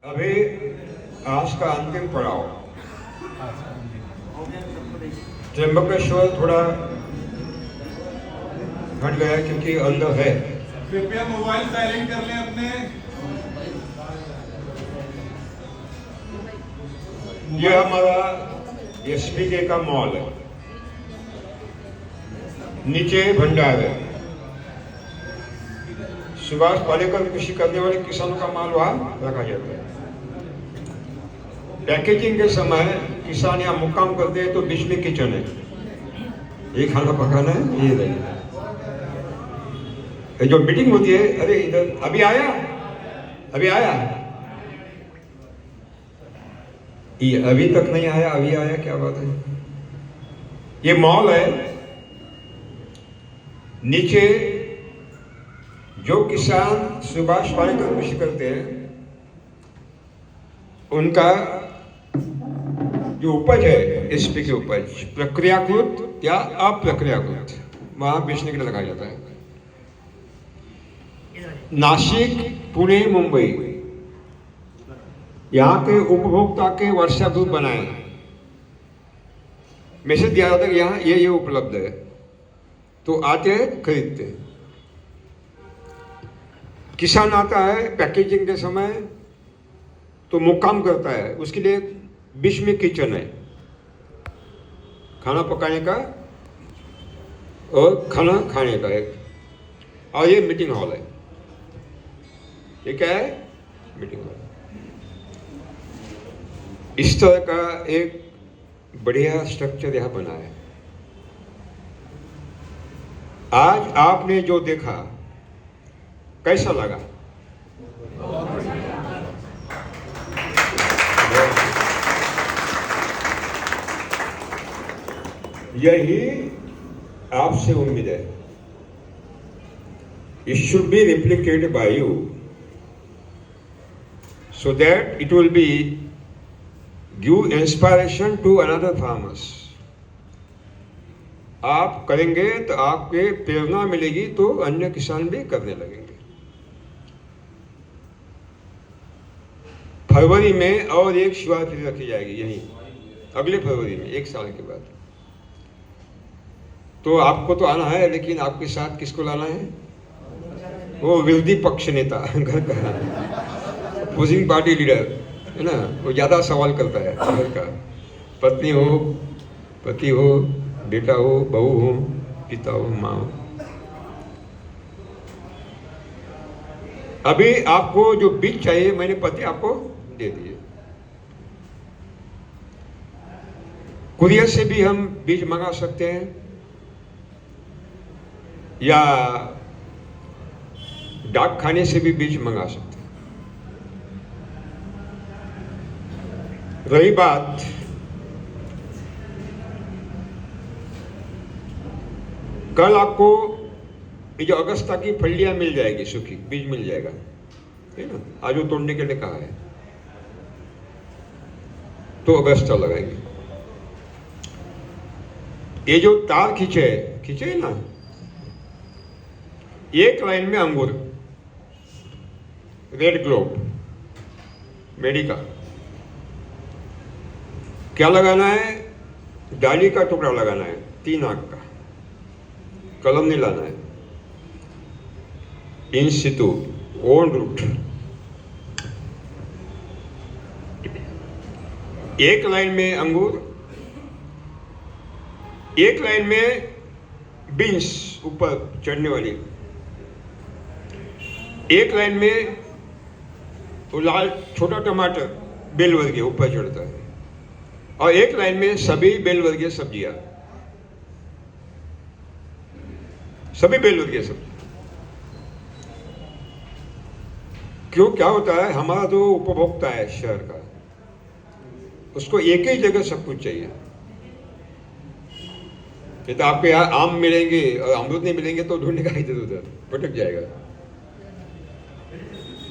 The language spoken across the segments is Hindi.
अभी आज का अंतिम पड़ाव त्र्यंबकेश्वर थोड़ा घट गया क्योंकि अंदर है। कृपया मोबाइल साइलेंट कर लें अपने। यह हमारा एसपीके का मॉल है, नीचे भंडार है। सुभाष पालेकर कृषि करने वाले किसानों का माल वहां रखा जाता है। पैकेजिंग के समय किसान यहाँ मुक्काम करते हैं तो बीच में किचन है, ये खाना पकाना है, ये रहेगा। जो मीटिंग होती है, अरे इधर अभी आया ये अभी तक नहीं आया, अभी आया, क्या बात है। ये मॉल है, नीचे जो किसान सुभाष पालेकर कृषि करते हैं उनका जो उपज है, एसपी की उपज प्रक्रियाकृत या अप्रक्रियाकृत वहां बेचने के लिए लगाया जाता है। नासिक, पुणे, मुंबई यहाँ के उपभोक्ता के व्हाट्सएप ग्रुप बनाए, मैसेज दिया जाता है कि यहाँ ये उपलब्ध है, तो आते हैं खरीदते हैं। किसान आता है पैकेजिंग के समय तो मुक्काम करता है, उसके लिए बीच में किचन है, खाना पकाने का और खाना खाने का एक, और ये मीटिंग हॉल है। ये क्या है? Meeting hall. इस तरह का एक बढ़िया स्ट्रक्चर यहां बना है। आज आपने जो देखा कैसा लगा? यही आपसे उम्मीद है। It should be replicated by you so that it will be give inspiration to another farmers. आप करेंगे तो आपके प्रेरणा मिलेगी, तो अन्य किसान भी करने लगेंगे। फरवरी में और एक शिवरात्रि रखी जाएगी यहीं, अगले फरवरी में, 1 साल के बाद। तो आपको तो आना है, लेकिन आपके साथ किसको लाना है? वो विरोधी पक्ष नेता घर का, अपोजिंग पार्टी लीडर है ना, वो ज्यादा सवाल करता है घर का। पत्नी हो, पति हो, बेटा हो, बहू हो, पिता हो, माँ हो। अभी आपको जो बीज चाहिए मैंने पति आपको दे दिए। कुरियर से भी हम बीज मंगा सकते हैं या डाक खाने से भी बीज मंगा सकते हैं। रही बात कल आपको ये जो अगस्ता की फलियां मिल जाएगी, सूखी बीज मिल जाएगा, है ना। आज वो तोड़ने के लिए कहा है, तो अगस्ता लगाएंगे। ये जो तार खींचे ना, एक लाइन में अंगूर, रेड ग्लोब, मेडिका। क्या लगाना है? डाली का टुकड़ा लगाना है, 3 आंख का, कलम नहीं लाना है। इन सितु, ओन रूट। एक लाइन में अंगूर, एक लाइन में बीन्स ऊपर चढ़ने वाली, एक लाइन में वो लाल छोटा टमाटर बेल वर्गीय ऊपर चढ़ता है, और एक लाइन में सभी बेल वर्गीय सब्जियां, सभी बेल वर्गीय सब्जी। क्यों, क्या होता है, हमारा जो उपभोक्ता है शहर का, उसको एक ही जगह सब कुछ चाहिए। तो आपके यहाँ आम मिलेंगे और अमरूद नहीं मिलेंगे तो ढूंढने का इधर उधर भटक जाएगा।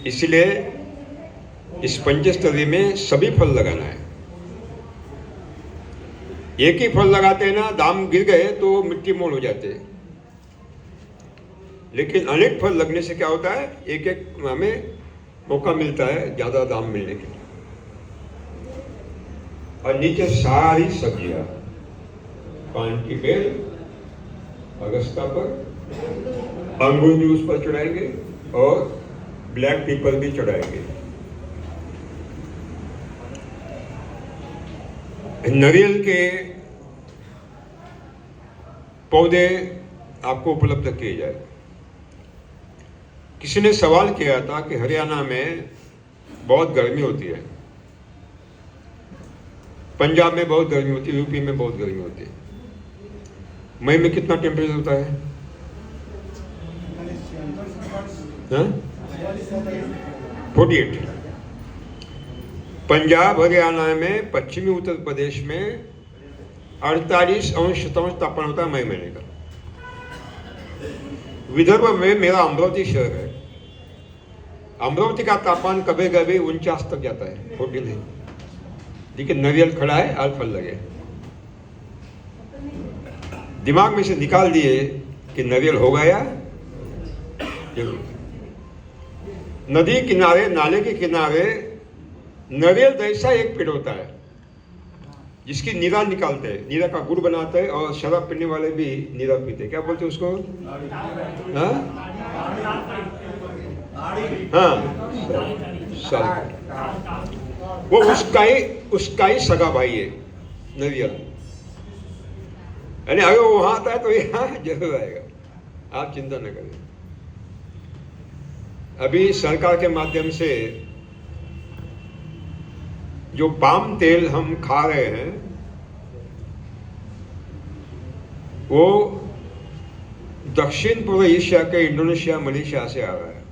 इसलिए इस पंचस्तरी में सभी फल लगाना है। एक ही फल लगाते हैं ना, दाम गिर गए तो मिट्टी मोल हो जाते हैं। लेकिन अनेक फल लगने से क्या होता है, एक एक हमें मौका मिलता है ज्यादा दाम मिलने के लिए। और नीचे सारी सब्जियां, पान की बेल अगस्ता पर, अंगूर भी उस पर चढ़ाएंगे और ब्लैक पेपर भी चढ़ाएंगे। नारियल के पौधे आपको उपलब्ध किए जाए। किसी ने सवाल किया था कि हरियाणा में बहुत गर्मी होती है, पंजाब में बहुत गर्मी होती है, यूपी में बहुत गर्मी होती है। मई में कितना टेम्परेचर होता है? 48। पंजाब हरियाणा में, पश्चिमी उत्तर प्रदेश में 48 अंश तापमान होता है मई महीने का। विदर्भ में मेरा अमरावती शहर है, अमरावती का तापमान कभी कभी 49 तक जाता है, 49। लेकिन नारियल खड़ा है, आज फल लगे। दिमाग में से निकाल दिए कि नारियल हो गया। नदी किनारे, नाले के किनारे नारियल जैसा एक पेड़ होता है जिसकी नीरा निकालते हैं, नीरा का गुड़ बनाते हैं और शराब पीने वाले भी नीरा पीते हैं। क्या बोलते हैं उसको? हाँ, वो उसका ही सगा भाई है नारियल। यानी अगर वो वहां आता है तो यहाँ जरूर आएगा, आप चिंता न करें। अभी सरकार के माध्यम से जो पाम तेल हम खा रहे हैं वो दक्षिण पूर्व एशिया के इंडोनेशिया, मलेशिया से आ रहा है।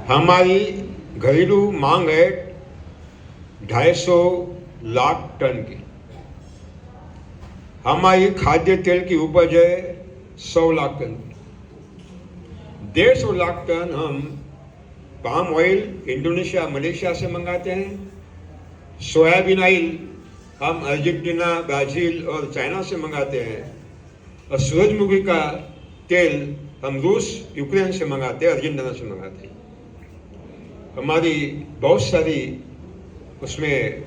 हमारी घरेलू मांग है 250 लाख टन की। हमारी खाद्य तेल की उपज है 100 लाख टन। 150 लाख टन हम पाम ऑयल इंडोनेशिया, मलेशिया से मंगाते हैं। सोयाबीन ऑयल हम अर्जेंटीना, ब्राजील और चाइना से मंगाते हैं। और सूरजमुखी का तेल हम रूस, यूक्रेन से मंगाते हैं, अर्जेंटीना से मंगाते हैं। हमारी बहुत सारी उसमें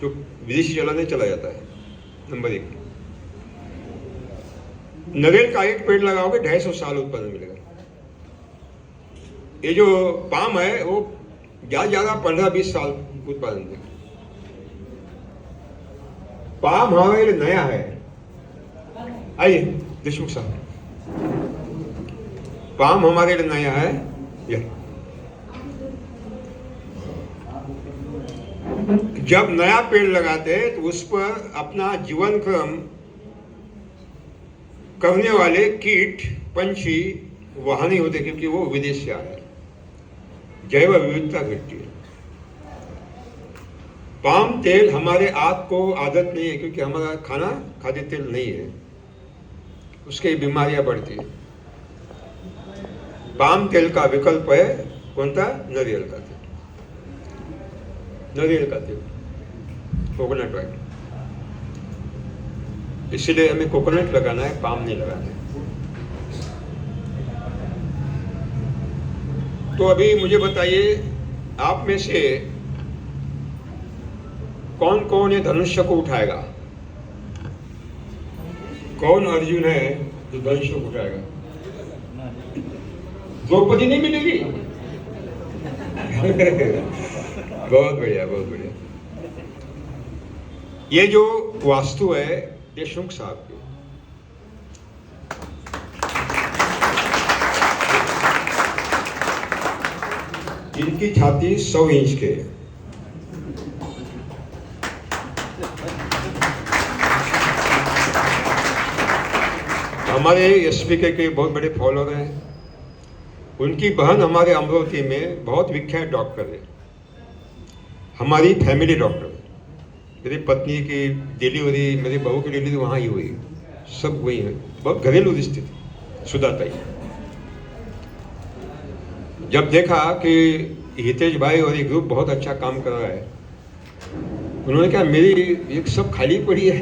जो विदेशी चलाने चला जाता है। नंबर 1, नारियल का एक पेड़ लगाओगे 250 साल उत्पादन मिलेगा। ये जो पाम है वो ज्यादा 15-20 साल उत्पादन देगा। पाम हमारे लिए नया है। आइए देशमुख साहब, पाम हमारे लिए नया है। जब नया पेड़ लगाते हैं तो उस पर अपना जीवन क्रम करने वाले कीट, पंछी वहां नहीं होते क्योंकि वो विदेश से आए। जैव विविधता घटती है। पाम तेल हमारे आप को आदत नहीं है क्योंकि हमारा खाना खाद्य तेल नहीं है, उसके बीमारियां बढ़ती है। पाम तेल का विकल्प है कौन सा? नारियल का तेल। नारियल का तेल, कोकोनट ऑयल। इसलिए हमें कोकोनट लगाना है, पाम नहीं लगाना है। तो अभी मुझे बताइए, आप में से कौन कौन ये धनुष्य को उठाएगा? कौन अर्जुन है जो धनुष्य को उठाएगा? द्रौपदी नहीं मिलेगी? बहुत बढ़िया, बहुत बढ़िया। ये जो वास्तु है देशमुख साहब की, इनकी छाती 100 इंच के है। हमारे एसपीके के बहुत बड़े फॉलोअर हैं। उनकी बहन हमारे अमरावती में बहुत विख्यात डॉक्टर है, हमारी फैमिली डॉक्टर। मेरी पत्नी की डिलीवरी, मेरी बहू की डिलीवरी वहाँ ही हुई, सब वही है। बहुत घरेलू स्थिति। सुधाताई जब देखा कि हितेश भाई और ये ग्रुप बहुत अच्छा काम कर रहा है, उन्होंने कहा मेरी एक सब खाली पड़ी है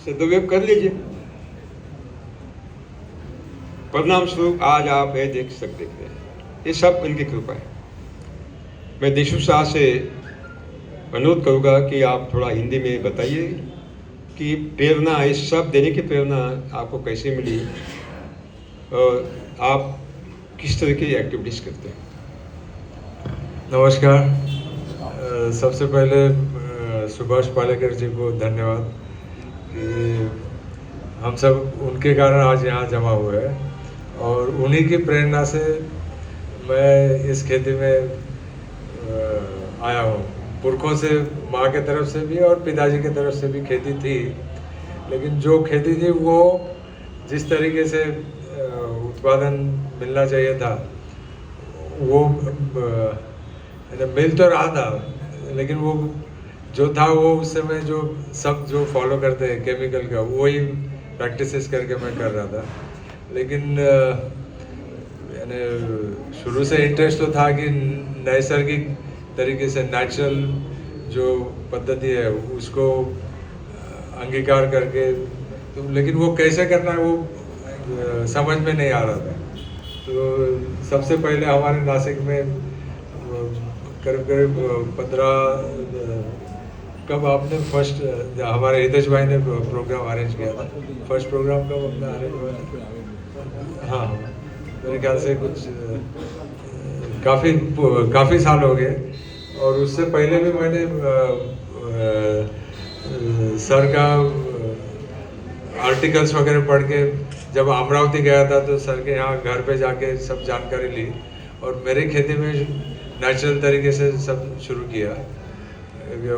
सदुपयोग कर लीजिए। परिणाम स्वरूप आज आप ये देख सकते हैं। ये सब इनकी कृपा है। मैं देशु शाह से अनुरोध करूँगा कि आप थोड़ा हिंदी में बताइए कि प्रेरणा, ये सब देने की प्रेरणा आपको कैसे मिली और आप किस तरह की एक्टिविटीज़ करते हैं। नमस्कार। सबसे पहले सुभाष पालेकर जी को धन्यवाद कि हम सब उनके कारण आज यहाँ जमा हुए हैं और उन्हीं की प्रेरणा से मैं इस खेती में आया हूँ। पुरखों से, माँ के तरफ से भी और पिताजी के तरफ से भी खेती थी, लेकिन जो खेती थी वो जिस तरीके से उत्पादन मिलना चाहिए था वो मिल तो रहा था, लेकिन वो जो था वो उस समय जो सब जो फॉलो करते हैं केमिकल का, वही प्रैक्टिसेस करके मैं कर रहा था। लेकिन यानी शुरू से इंटरेस्ट तो था कि नैसर्गिक तरीके से, नेचुरल जो पद्धति है उसको अंगीकार करके, तो लेकिन वो कैसे करना है वो समझ में नहीं आ रहा था। तो सबसे पहले हमारे नासिक में करीब करीब 15 कब आपने फर्स्ट, हमारे हितेश भाई ने प्रोग्राम अरेंज किया था, फर्स्ट प्रोग्राम कब अपना अरेंज हुआ था? हाँ, मेरे ख्याल से कुछ काफ़ी साल हो गए। और उससे पहले भी मैंने सर का आर्टिकल्स वगैरह पढ़ के, जब अमरावती गया था तो सर के यहाँ घर पे जाके सब जानकारी ली और मेरे खेती में नेचुरल तरीके से सब शुरू किया।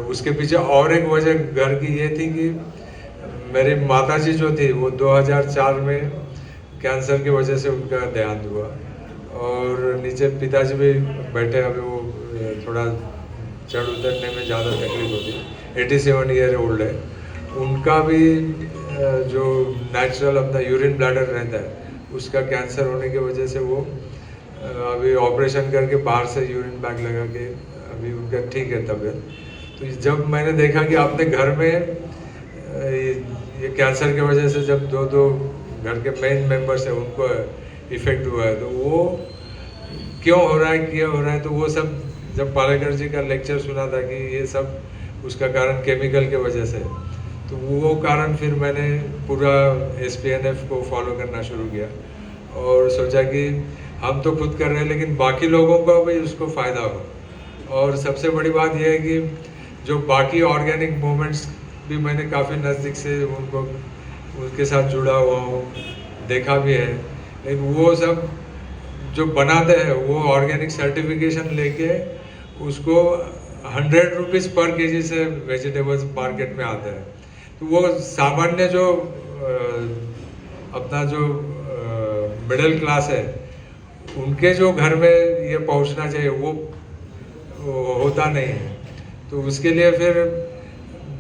उसके पीछे और एक वजह घर की ये थी कि मेरी माताजी जो थी वो 2004 में कैंसर की वजह से उनका देहांत हुआ और नीचे पिताजी भी बैठे, अभी वो थोड़ा चढ़ उतरने में ज़्यादा तकलीफ होती, 87 ईयर ओल्ड है। उनका भी जो नेचुरल अपना यूरिन ब्लैडर रहता है उसका कैंसर होने की वजह से वो अभी ऑपरेशन करके बाहर से यूरिन बैग लगा के अभी उनका ठीक है तबीयत। तो जब मैंने देखा कि अपने घर में ये कैंसर की वजह से जब दो घर के मेन मेंबर्स हैं उनको इफेक्ट हुआ है, तो वो क्यों हो रहा है, तो वो सब जब पालेकर जी का लेक्चर सुना था कि ये सब उसका कारण केमिकल के वजह से, तो वो कारण फिर मैंने पूरा SPNF को फॉलो करना शुरू किया और सोचा कि हम तो खुद कर रहे हैं लेकिन बाकी लोगों को भी उसको फ़ायदा हो। और सबसे बड़ी बात यह है कि जो बाकी ऑर्गेनिक मूवमेंट्स भी मैंने काफ़ी नज़दीक से उनके साथ जुड़ा हुआ हूँ, देखा भी है, लेकिन वो सब जो बनाते हैं वो ऑर्गेनिक सर्टिफिकेशन लेके उसको 100 रुपीज़ पर केजी से वेजिटेबल्स मार्केट में आते हैं। तो वो सामान्य जो अपना जो मिडिल क्लास है उनके जो घर में ये पहुंचना चाहिए वो होता नहीं है। तो उसके लिए फिर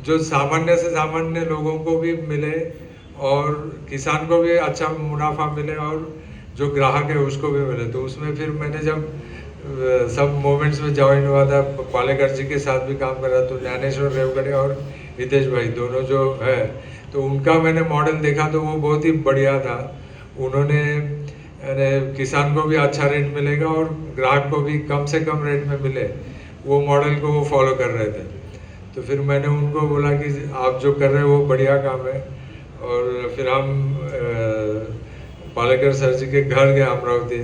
जो सामान्य से सामान्य लोगों को भी मिले और किसान को भी अच्छा मुनाफा मिले और जो ग्राहक है उसको भी मिले, तो उसमें फिर मैंने जब सब मोमेंट्स में ज्वाइन हुआ था, पालेकर जी के साथ भी काम कर रहा, तो ज्ञानेश्वर रेवगढ़े और हितेश भाई दोनों जो है, तो उनका मैंने मॉडल देखा तो वो बहुत ही बढ़िया था। उन्होंने किसान को भी अच्छा रेट मिलेगा और ग्राहक को भी कम से कम रेट में मिले, वो मॉडल को वो फॉलो कर रहे थे। तो फिर मैंने उनको बोला कि आप जो कर रहे हो वो बढ़िया काम है, और फिर हम पालेकर सर जी के घर गए अमरावती,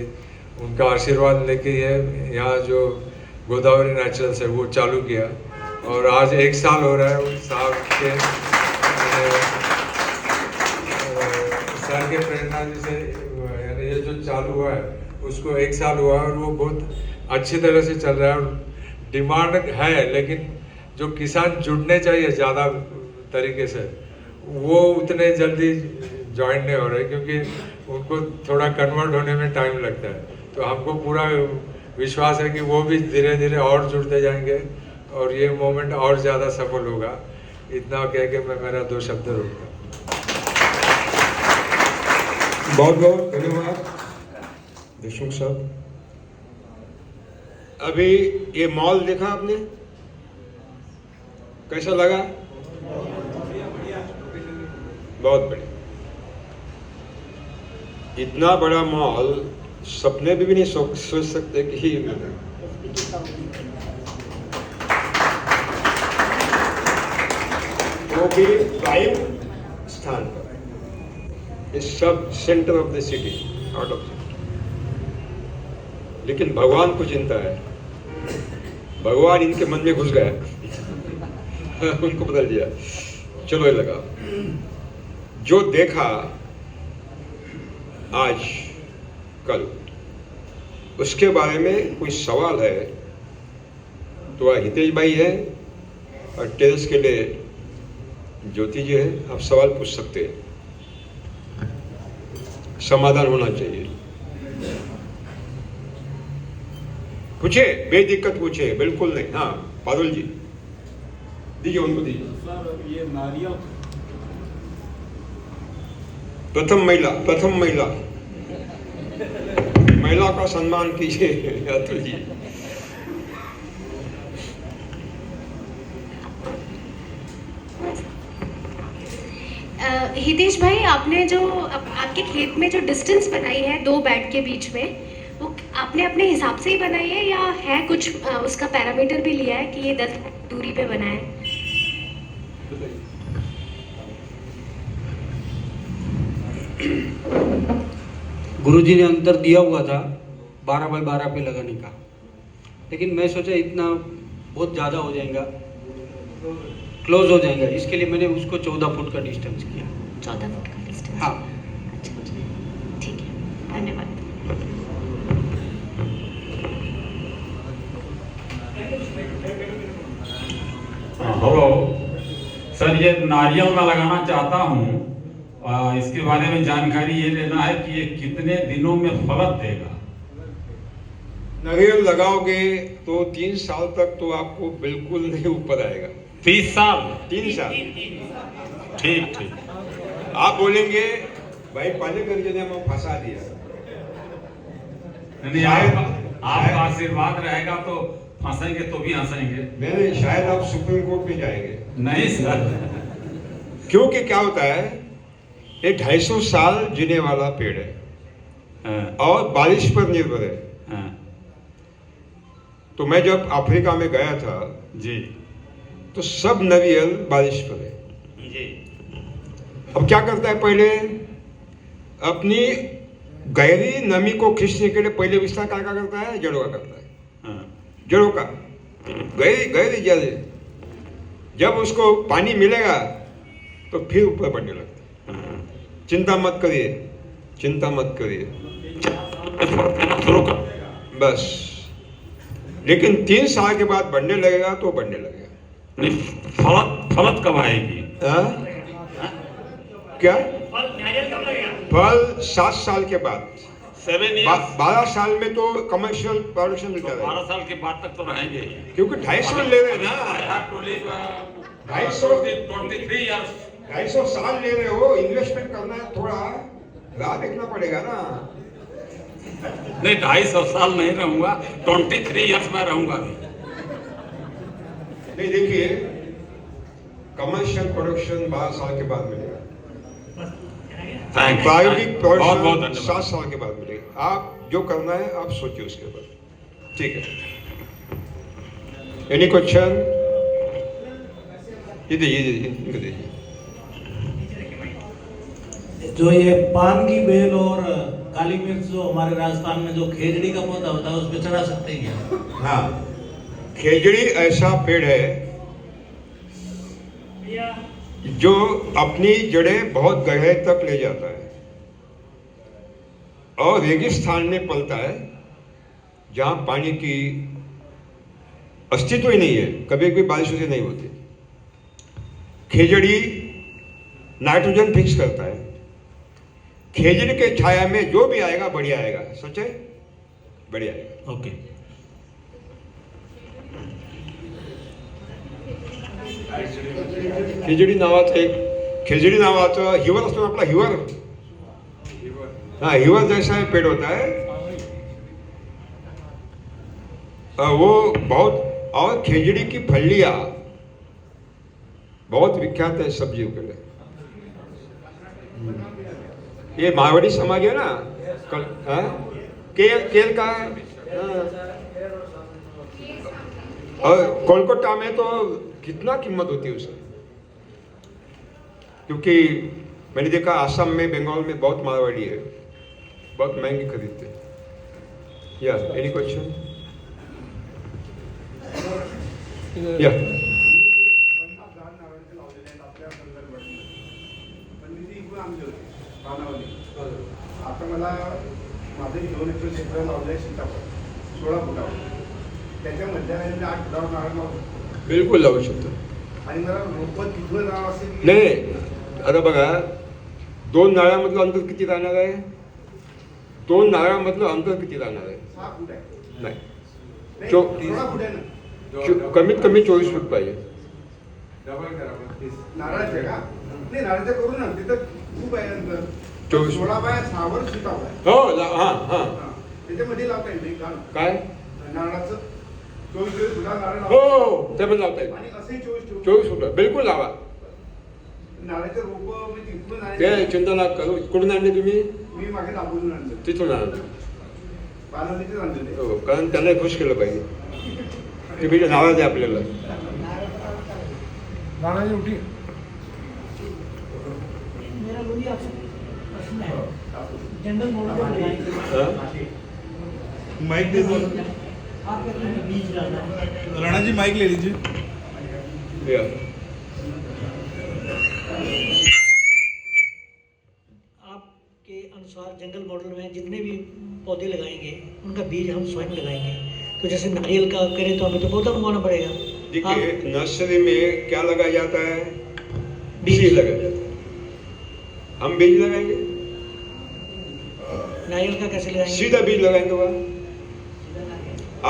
उनका आशीर्वाद लेके ये यहाँ जो गोदावरी नेचुरल्स है वो चालू किया और आज 1 साल हो रहा है साहब के सर के प्रेरणा से यानी ये जो चालू हुआ है उसको 1 साल हुआ है और वो बहुत अच्छी तरह से चल रहा है। और डिमांड है, लेकिन जो किसान जुड़ने चाहिए ज़्यादा तरीके से वो उतने जल्दी ज्वाइन नहीं हो रहे, क्योंकि उनको थोड़ा कन्वर्ट होने में टाइम लगता है। तो हमको पूरा विश्वास है कि वो भी धीरे धीरे और जुड़ते जाएंगे और ये मोमेंट और ज़्यादा सफल होगा। इतना कह के मैं मेरा 2 शब्द रोकता हूँ। बहुत बहुत धन्यवाद देशमुख साहब। अभी ये मॉल देखा आपने, कैसा लगा? बहुत बढ़िया। इतना बड़ा मॉल सपने में भी नहीं सोच सकते कि वो भी प्राइम स्थान पर, इस sub centre of the city, out of city. लेकिन भगवान को चिंता है, भगवान इनके मन में घुस गया उनको बदल दिया। चलो ये लगा, जो देखा आज कल उसके बारे में कोई सवाल है तो वह हितेश भाई है, और टेरेस के लिए ज्योति जी है। आप सवाल पूछ सकते हैं, समाधान होना चाहिए। पूछे, बेदिक्कत पूछे, बिल्कुल नहीं। हाँ पारुल जी, दीजिए उनको दीजिए। सर ये नारियल प्रथम महिला महिला का सम्मान कीजिए अतुल जी। हितेश भाई, आपने जो आपके खेत में जो डिस्टेंस बनाई है 2 बेड के बीच में, वो आपने अपने हिसाब से ही बनाई है या है कुछ उसका पैरामीटर भी लिया है कि ये 10 दूरी पे बना है? गुरुजी ने अंतर दिया हुआ था 12 बाय 12 पे लगाने का, लेकिन मैं सोचा इतना बहुत ज़्यादा हो जाएगा, क्लोज हो जाएगा, इसके लिए मैंने उसको 14 फुट का डिस्टेंस किया। 14 फुट का डिस्टेंस? हाँ। अच्छा, ठीक है, धन्यवाद। हेलो सर, ये नारियल मैं लगाना चाहता हूँ। इसके बारे में जानकारी ये लेना है कि ये कितने दिनों में फल देगा। नारियल लगाओगे तो 3 साल तक तो आपको बिल्कुल नहीं ऊपर आएगा। 30 साल? 3 साल। ठीक। आप बोलेंगे भाई पालेकर जी ने हमें फंसा दिया। नहीं, आपका आशीर्वाद रहेगा तो फंसेंगे तो भी हंसेंगे। नहीं, शायद आप सुप्रीम कोर्ट में जाएंगे। नहीं सर। क्योंकि क्या होता है, ये 250 साल जीने वाला पेड़ है। हाँ। और बारिश पर निर्भर है। हाँ। तो मैं जब अफ्रीका में गया था जी तो सब नारियल बारिश पर है जी। अब क्या करता है, पहले अपनी गहरी नमी को खींचने के लिए पहले विस्तार क्या करता है, जड़ों का करता है। हाँ। जड़ों का गहरी ज्यादा, जब उसको पानी मिलेगा तो फिर ऊपर बढ़ने लगता है। हाँ। चिंता मत करिए बस। लेकिन 3 साल के बाद बढ़ने लगेगा तो बढ़ने लगेगा। नहीं, फलत कब आएगी? हाँ? क्या फल 7 साल के बाद। 7 years? 12 साल में तो कमर्शियल प्रोडक्शन मिलता है, 12 साल के बाद तक तो रहेंगे ही। क्योंकि 250 ले रहे हैं ना। 23 years। 250 साल ले रहे हो, इन्वेस्टमेंट करना है, थोड़ा राह देखना पड़ेगा ना। नहीं, 250 साल नहीं रहूंगा, 23 years में रहूंगा भी। नहीं, देखिए कमर्शियल प्रोडक्शन 12 साल के बाद मिलेगा, प्रायोगिक बहुत बहुत प्रोडक्शन 7 धन्यवाद। साल के बाद मिलेगा। आप जो करना है आप सोचिए उसके बाद, ठीक है। Any question? ये दीजिए। जो ये पान की बेल और काली मिर्च जो हमारे राजस्थान में जो खेजड़ी का पौधा होता है उस पे चढ़ा सकते हैं क्या? हाँ, खेजड़ी ऐसा पेड़ है जो अपनी जड़ें बहुत गहरे तक ले जाता है और रेगिस्तान में पलता है जहां पानी की अस्तित्व ही नहीं है, कभी कभी बारिश से नहीं होती। खेजड़ी नाइट्रोजन फिक्स करता है। खेजड़ी के छाया में जो भी आएगा बढ़िया आएगा, सच है, बढ़िया आएगा। ओके। खेजड़ी नावाचं हिवर असतो ना आपला, हिवर। हाँ, हिवर जैसा पेड़ होता है वो बहुत। और खेजड़ी की फलियां बहुत विख्यात है सब्जियों के लिए। ये मारवाड़ी समाज है ना, केल का है हाँ। और कोलकाता में तो कितना कीमत होती है उसकी, क्योंकि मैंने देखा आसाम में, बंगाल में बहुत मारवाड़ी है, बहुत महंगी खरीदते हैं। या एनी क्वेश्चन? या आता मला माझे 2 एकर क्षेत्र लावलंय सीताफळ 16 फुटावर, त्याच्यामध्ये 8 फुटावर नारळ लावतो बिलकुल लावू शकतो. आणि मला रोपं तिथून लावा असेल की नाही आता बघा, 2 नाळ्यामधलं अंतर किती राहणार आहे? 2 नाळ्यामधलं अंतर किती राहणार आहे? 6 फूट आहे. नाही, नाही, चो- 16 फूट आहे ना. कमीत कमी 24 फूट पाहिजे. डबल करा 35. नारळाचं आहे का? नाही, नारळाचं करू ना, तिथं खूप आहे अंतर. 24. 16 बाय 6 वर सीताफळ आहे. हो हा हा. हा. त्याच्यामध्ये लावता येईल नाही का काय? नारळाचं 24 फुटा नारळ हो लावता हो, ते पण लावता येईल. आणि असेही 24 24 फूट बिलकुल लावा. नारळाचे रोपं मी तिथून ते आणले. चिंता नका करू. कुठून आणले तुम्ही? मी मागे दाबून आणलं, तिथून आणलं. पानवलीचेच आणलेले. हो, कारण त्यांना खुश केलं पाहिजे. ते म्हणजे नाराज आहे आपल्याला. नारळाची उठी जनरल मॉडल हा? माइक दे दो. बीज डालना है। राणा जी माइक ले लीजिए. या. आपके अनुसार जंगल मॉडल में जितने भी पौधे लगाएंगे उनका बीज हम स्वयं लगाएंगे, तो जैसे नारियल का करें तो हमें तो पौधा मंगवाना पड़ेगा। देखिए नर्सरी में क्या लगाया जाता है? बीज लगाया जाता है. हम बीज लगाएंगे, नारियल का कैसे लगाएंगे? सीधा बीज लगाएंगे वहाँ.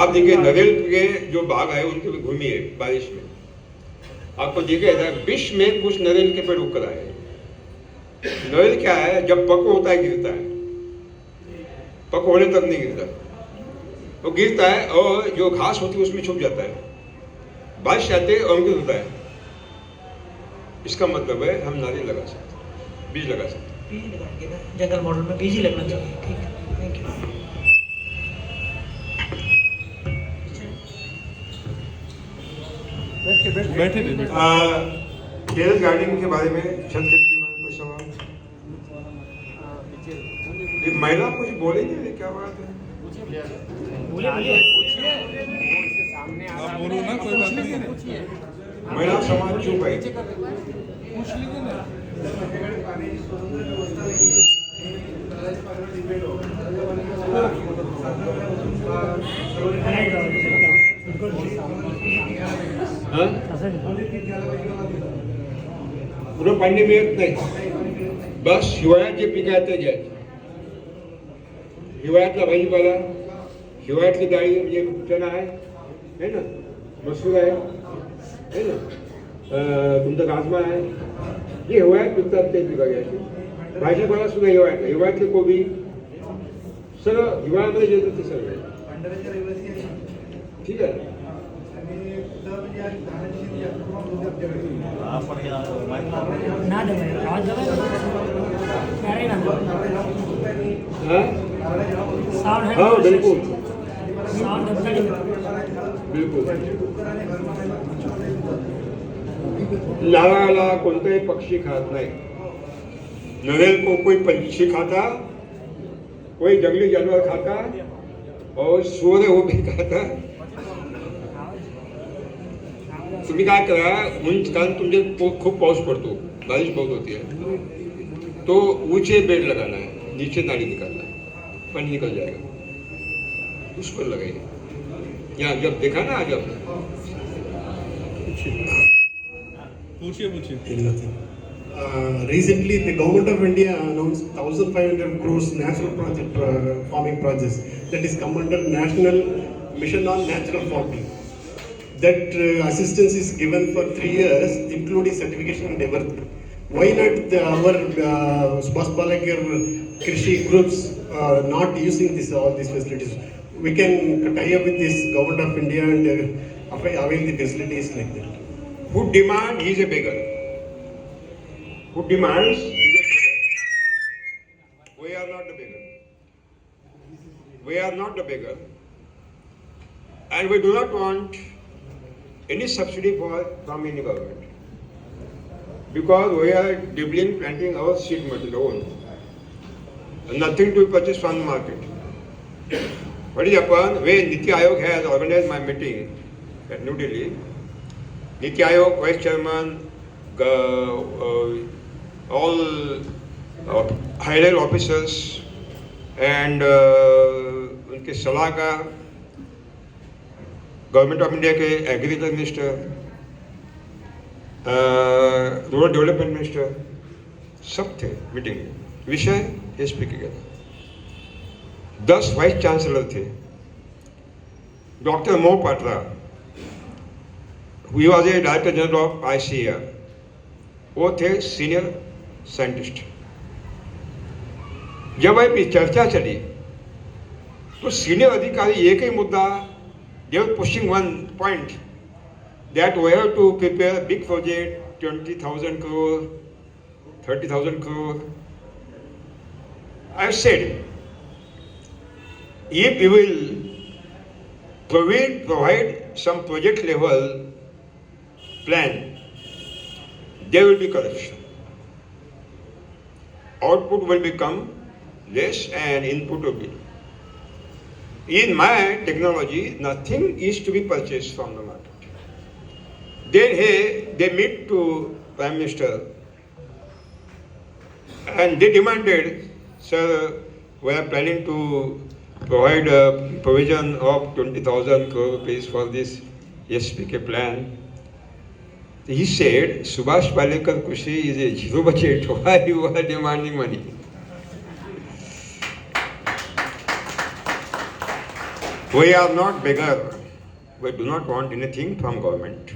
आप देखिए नारियल के जो बाग है उनके भी घूमिए बारिश में, आपको दिखेगा विष में कुछ नारियल के पेड़ उग आए. नारियल क्या है, जब पक होता है गिरता है, पक होने तक नहीं गिरता, वो गिरता है और जो घास होती है उसमें छुप जाता है, बारिश आते और अंकुरित होता है. इसका मतलब है हम नारियल लगा सकते हैं, बीज लगा सकते हैं. बीज लगाएंगे ना, जंगल मॉडल में बीज ही लगना चाहिए। ठीक है, थैंक यू। बैठे टेरेस गार्डनिंग के बारे में, छत के बारे में कोई सवाल? ये महिला कुछ बोलेंगे, क्या बात है? आप बोलो ना, कोई बात नहीं है. महिला समाज चुप है. पूछ लीजिए ना. हाँ? पुढं पाणी मिळत नाही, बस हिवाळ्यात जे पिकं आहेत ते घ्यायचे. हिवाळ्यातला भाजीपाला, हिवाळ्यातली डाळी म्हणजे चणा आहे ना, मसूर आहे ना, तुमचा राजमा आहे, जे हिवाळ्यात पिकतात ते पिकं घ्यायचे. भाजीपाला सुद्धा हिवाळ्यातला, हिवाळ्यातली कोबी सगळं हिवाळ्यामध्ये जे येतं ते सगळं. ठीक आहे. ना दबाए, आवाज दबाए, प्यारे ना हाँ? साउंड है। हाँ बिल्कुल साउंड दबता नहीं। बिल्कुल. नारळाला कोणताही पक्षी खात नाही. नारियल को कोई पंछी खाता, कोई जंगली जानवर खाता और सूर्य वो भी खाता. तुम्ही काय करा, उंच, कारण तुमचे खूप पाऊस पडतो, बारिश बहुत होती है, तो ऊंचे पेड़ लगाना है, नीचे नाली निकालना है, पानी निकल जाएगा, उस पर लगाइए. यहाँ जब देखा ना आज आपने, पूछिए. Recently, the government of India announced 1,500 crores natural project farming projects that is come under National Mission on Natural Farming. That assistance is given for 3 years, including certification and everything. Why not our Subhash Balagir Krishi groups not using all these facilities? We can tie up with this government of India and avail the facilities like that. who demand he is a beggar. Who demands is a beggar. We are not a beggar. we are not the beggar, and we do not want any subsidy from any government, because we are deeply planting our seed material own, nothing to purchase from the market. What is happened? When Niti Aayog has organized my meeting at New Delhi, Niti Aayog, Vice Chairman, all high-level officers and उनके सलाहकार, गवर्नमेंट ऑफ इंडिया के agriculture minister, rural development minister, सब थे मीटिंग में. विषय एसपी के था. 10 वाइस चांसलर थे. डॉक्टर मोह Patra, he was a director general of ICAR, वो थे सीनियर साइंटिस्ट. जब वह चर्चा चली तो सीनियर अधिकारी एक ही मुद्दा, they were pushing one point that we have to prepare a big project, 20,000 crore, 30,000 crore. I said, if we will provide some project level plan, there will be corruption. Output will become less and input will be. In my technology, nothing is to be purchased from the market. Then they meet to Prime Minister and they demanded, sir, we are planning to provide a provision of 20,000 crore rupees for this SPK plan. He said, Subhash Palekar Kushi is a zero budget. Why you are demanding money? We are not beggar. We do not want anything from government.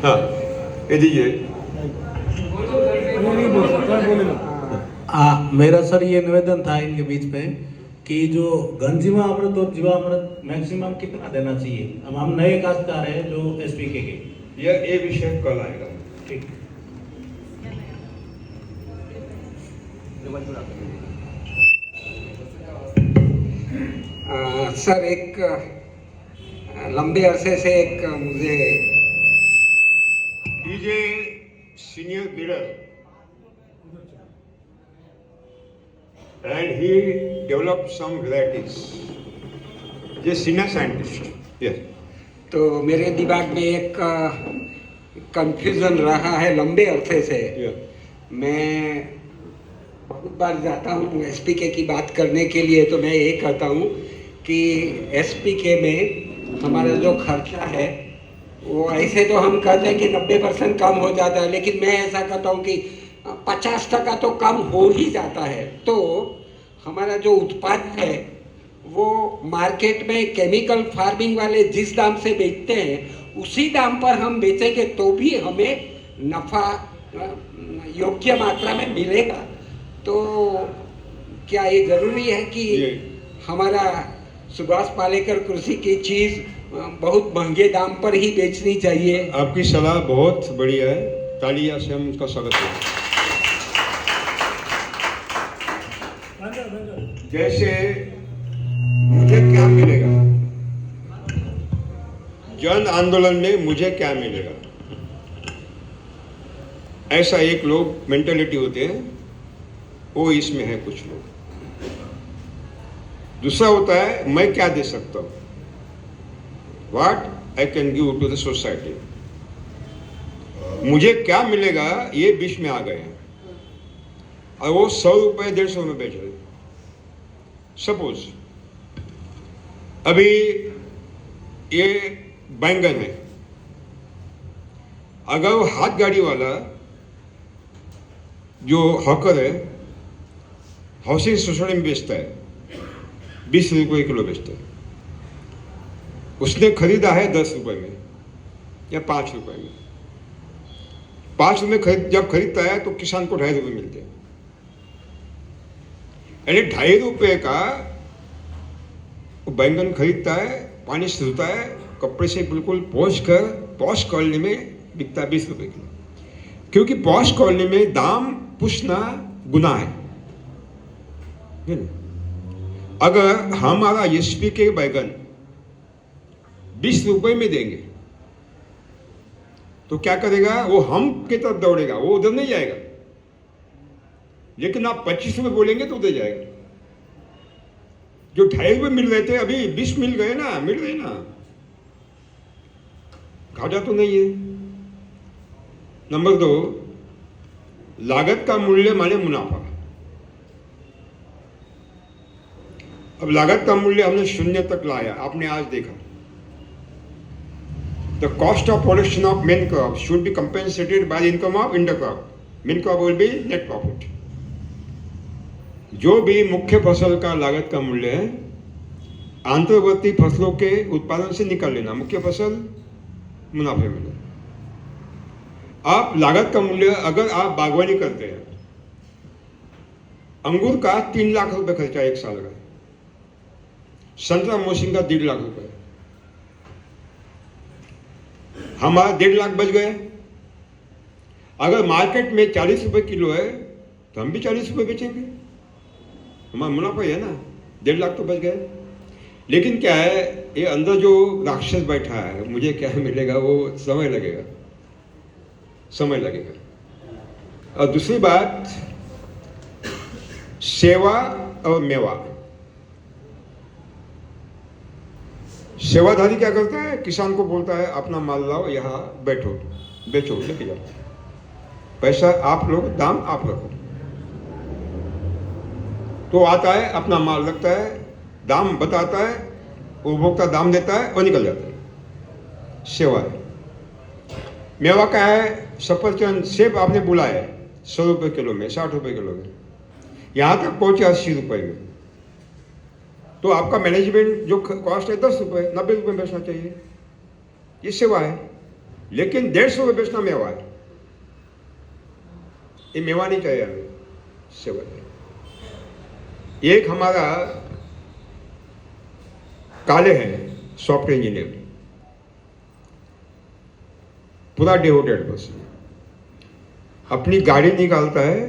हाँ, ये दीजिए. मेरा सर ये निवेदन था इनके बीच में कि जो घन जीवामृत और जीवामृत मैक्सिमम कितना देना चाहिए. अब हम नए काश्तकार हैं जो SPK के. ये विषय कल आएगा. ठीक. सर, एक लंबे अरसे से एक मुझे He's a senior leader and he developed some varieties. He's a senior scientist. Yes. तो मेरे दिमाग में एक कंफ्यूजन रहा है लंबे अरसे से. Yeah. मैं बहुत बार जाता हूँ SPK की बात करने के लिए, तो मैं ये कहता हूँ कि SPK में हमारा जो खर्चा है वो ऐसे तो हम कहते हैं कि 90% कम हो जाता है, लेकिन मैं ऐसा कहता हूँ कि 50% तो कम हो ही जाता है. तो हमारा जो उत्पाद है वो मार्केट में केमिकल फार्मिंग वाले जिस दाम से बेचते हैं उसी दाम पर हम बेचेंगे तो भी हमें नफ़ा योग्य मात्रा में मिलेगा. तो क्या ये ज़रूरी है कि हमारा सुभाष पालेकर कृषि की चीज़ बहुत महंगे दाम पर ही बेचनी चाहिए? आपकी सलाह बहुत बढ़िया है, तालियां से हम उसका स्वागत करें. जैसे मुझे क्या मिलेगा, जन आंदोलन में मुझे क्या मिलेगा, ऐसा एक लोग मेंटेलिटी होते हैं, वो इसमें है कुछ लोग. दूसरा होता है मैं क्या दे सकता हूं, what I can give to the society. मुझे क्या मिलेगा ये बीच में आ गए हैं और वो 100 रुपए 150 में बेच रहे. सपोज अभी ये बैंगन है, अगर वो हाथ गाड़ी वाला जो हॉकर है हाउसिंग सोसाइटी में बेचता है 20 रुपये किलो बेचता है, उसने खरीदा है 10 रुपये में या 5 रुपये में. 5 रुपये जब खरीदता है तो किसान को 2.5 रुपये मिलते हैं. यानी 2.5 रुपये का बैंगन खरीदता है, पानी से धोता है, कपड़े से बिल्कुल पोंछ कर पॉश कॉलोनी में बिकता है 20 रुपये किलो. क्योंकि पॉश कॉलोनी में दाम पूछना गुनाह है ना? अगर हमारा एसपी के बैगन 20 रुपए में देंगे तो क्या करेगा? वो हम की तरफ दौड़ेगा, वो उधर नहीं जाएगा। लेकिन आप 25 रुपए बोलेंगे तो उधर जाएगा। जो 2.5 रुपए मिल रहे थे अभी 20 मिल गए ना, मिल गए ना, घाटा तो नहीं है। नंबर 2, लागत का मूल्य माने मुनाफा। अब लागत का मूल्य हमने 0 तक लाया, आपने आज देखा। The cost of production of main crop should be compensated by income of inter crop. Main crop will be net profit. जो भी मुख्य फसल का लागत का मूल्य है अंतर्वर्ती फसलों के उत्पादन से निकाल लेना, मुख्य फसल मुनाफे में। आप लागत का मूल्य, अगर आप बागवानी करते हैं, अंगूर का 3 लाख रुपए खर्चा 1 साल का, संतरा मौसम का 1.5 लाख रुपए, हमारा 1.5 लाख बच गए। अगर मार्केट में 40 रुपए किलो है तो हम भी 40 रुपए बेचेंगे, हमारा मुनाफा है ना, 1.5 लाख तो बच गए। लेकिन क्या है, ये अंदर जो राक्षस बैठा है, मुझे क्या मिलेगा, वो समय लगेगा, समय लगेगा। और दूसरी बात, सेवा और मेवा। सेवाधारी क्या करता है? किसान को बोलता है अपना माल लाओ, यहाँ बैठो, बेचो, लेके जाओ, पैसा आप लोग, दाम आप रखो। तो आता है, अपना माल रखता है, दाम बताता है, उपभोक्ता दाम देता है और निकल जाता है। सेवा है। मेवा का है, सफरचंद, सेब आपने बुलाया 100 रुपये किलो में, 60 रुपये किलो में, यहाँ तक पहुँचे 80 रुपये में, तो आपका मैनेजमेंट जो कॉस्ट है 10 रुपये, 90 रुपये बेचना चाहिए। ये सेवा है। लेकिन 150 रुपये बेचना मेवा है। ये मेवा नहीं चाहिए हमें, सेवा है। एक हमारा काले हैं सॉफ्टवेयर इंजीनियर, पूरा डिवोटेड बस, अपनी गाड़ी निकालता है,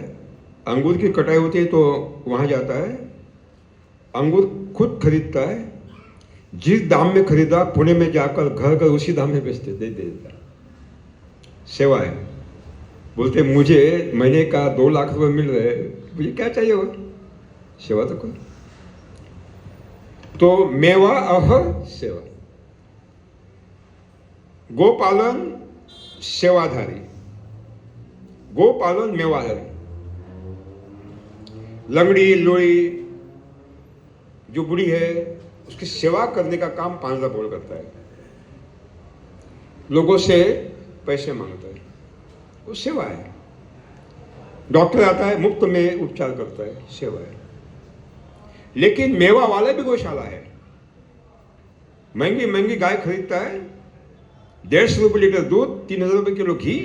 अंगूर की कटाई होती है तो वहाँ जाता है, अंगूर खुद खरीदता है, जिस दाम में खरीदा पुणे में जाकर घर घर उसी दाम में बेचते दे देता। सेवा है। बोलते मुझे महीने का 2 लाख रुपए मिल रहे, मुझे क्या चाहिए हो, सेवा तो करो। तो मेवा और सेवा। गोपालन सेवाधारी, गोपालन मेवाधारी। लंगड़ी लोड़ी जो बुढ़ी है, उसकी सेवा करने का काम पांजरा बोल करता है, लोगों से पैसे मांगता है, वो सेवा है। डॉक्टर आता है, मुफ्त में उपचार करता है, सेवा है। लेकिन मेवा वाले भी गौशाला है, महंगी महंगी गाय खरीदता है, 150 रुपये लीटर दूध, 3000 रुपये किलो घी,